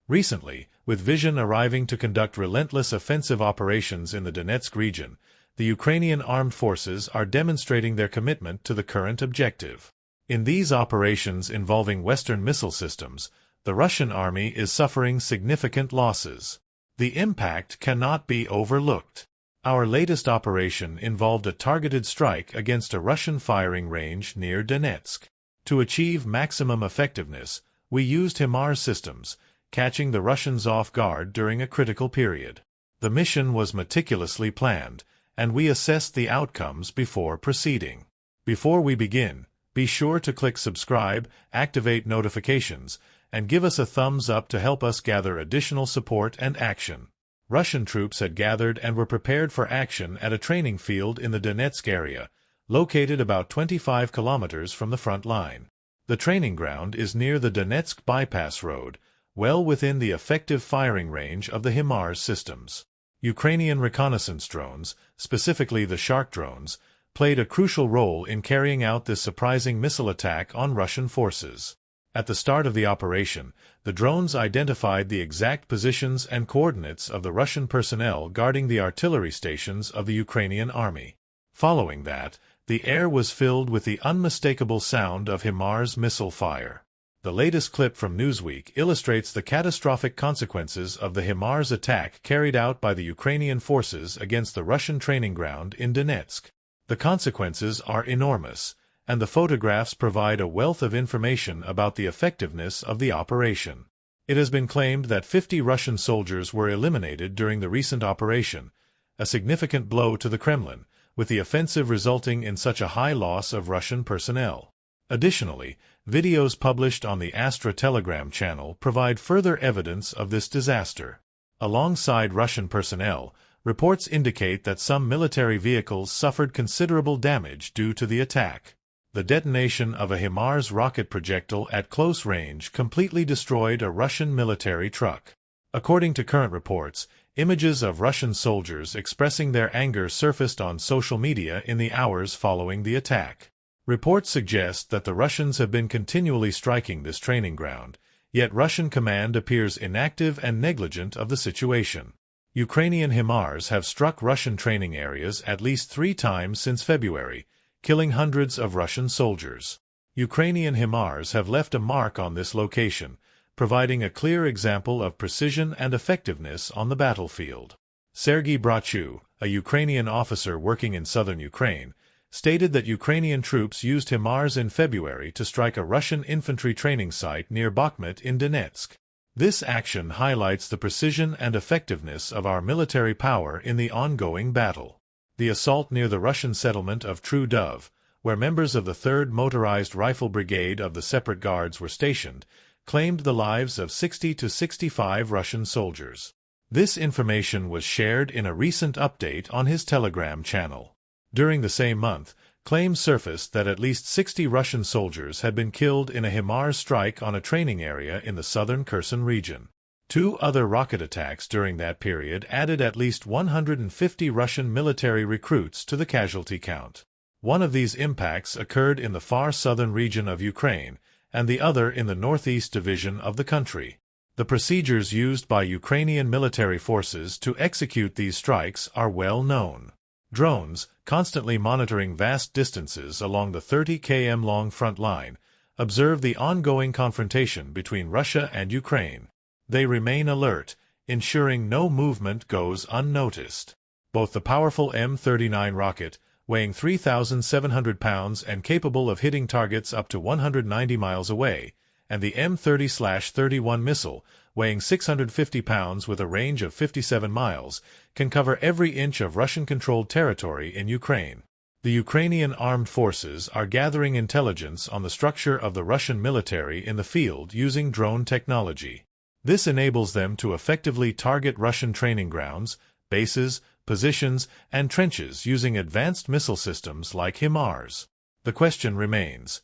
Recently, with Vision arriving to conduct relentless offensive operations in the Donetsk region, the Ukrainian armed forces are demonstrating their commitment to the current objective. In these operations involving Western missile systems, the Russian army is suffering significant losses. The impact cannot be overlooked. Our latest operation involved a targeted strike against a Russian firing range near Donetsk. To achieve maximum effectiveness, we used HIMARS systems, catching the Russians off guard during a critical period. The mission was meticulously planned, and we assessed the outcomes before proceeding. Before we begin, be sure to click subscribe, activate notifications, and give us a thumbs up to help us gather additional support and action. Russian troops had gathered and were prepared for action at a training field in the Donetsk area, located about 25 kilometers from the front line. The training ground is near the Donetsk bypass road, well within the effective firing range of the HIMARS systems. Ukrainian reconnaissance drones, specifically the Shark drones, played a crucial role in carrying out this surprising missile attack on Russian forces. At the start of the operation, the drones identified the exact positions and coordinates of the Russian personnel guarding the artillery stations of the Ukrainian army. Following that, the air was filled with the unmistakable sound of HIMARS missile fire. The latest clip from Newsweek illustrates the catastrophic consequences of the HIMARS attack carried out by the Ukrainian forces against the Russian training ground in Donetsk. The consequences are enormous, and the photographs provide a wealth of information about the effectiveness of the operation. It has been claimed that 50 Russian soldiers were eliminated during the recent operation, a significant blow to the Kremlin, with the offensive resulting in such a high loss of Russian personnel. Additionally, videos published on the Astra Telegram channel provide further evidence of this disaster. Alongside Russian personnel, reports indicate that some military vehicles suffered considerable damage due to the attack. The detonation of a HIMARS rocket projectile at close range completely destroyed a Russian military truck. According to current reports, images of Russian soldiers expressing their anger surfaced on social media in the hours following the attack. Reports suggest that the Russians have been continually striking this training ground, yet Russian command appears inactive and negligent of the situation. Ukrainian HIMARS have struck Russian training areas at least 3 times since February, killing hundreds of Russian soldiers. Ukrainian HIMARS have left a mark on this location, providing a clear example of precision and effectiveness on the battlefield. Sergei Brachu, a Ukrainian officer working in southern Ukraine, stated that Ukrainian troops used HIMARS in February to strike a Russian infantry training site near Bakhmut in Donetsk. This action highlights the precision and effectiveness of our military power in the ongoing battle. The assault near the Russian settlement of True Dove, where members of the 3rd Motorized Rifle Brigade of the Separate Guards were stationed, claimed the lives of 60 to 65 Russian soldiers. This information was shared in a recent update on his Telegram channel. During the same month, claims surfaced that at least 60 Russian soldiers had been killed in a HIMARS strike on a training area in the southern Kherson region. 2 other rocket attacks during that period added at least 150 Russian military recruits to the casualty count. One of these impacts occurred in the far southern region of Ukraine, and the other in the northeast division of the country. The procedures used by Ukrainian military forces to execute these strikes are well known. Drones, constantly monitoring vast distances along the 30 km long front line, observe the ongoing confrontation between Russia and Ukraine. They remain alert, ensuring no movement goes unnoticed. Both the powerful M39 rocket, weighing 3,700 pounds and capable of hitting targets up to 190 miles away, and the M30/31 missile, weighing 650 pounds with a range of 57 miles, can cover every inch of Russian-controlled territory in Ukraine. The Ukrainian armed forces are gathering intelligence on the structure of the Russian military in the field using drone technology. This enables them to effectively target Russian training grounds, bases, positions, and trenches using advanced missile systems like HIMARS. The question remains: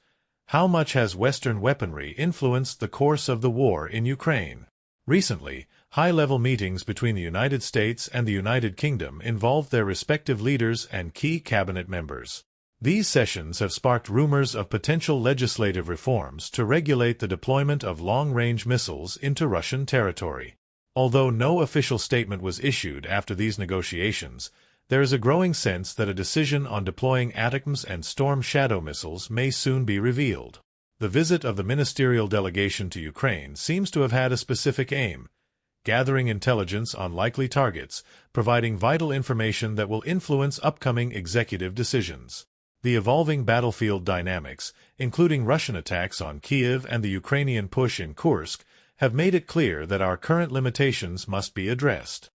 how much has Western weaponry influenced the course of the war in Ukraine? Recently, high-level meetings between the United States and the United Kingdom involved their respective leaders and key cabinet members. These sessions have sparked rumors of potential legislative reforms to regulate the deployment of long-range missiles into Russian territory. Although no official statement was issued after these negotiations, there is a growing sense that a decision on deploying ATACMS and Storm Shadow missiles may soon be revealed. The visit of the ministerial delegation to Ukraine seems to have had a specific aim: gathering intelligence on likely targets, providing vital information that will influence upcoming executive decisions. The evolving battlefield dynamics, including Russian attacks on Kiev and the Ukrainian push in Kursk, have made it clear that our current limitations must be addressed.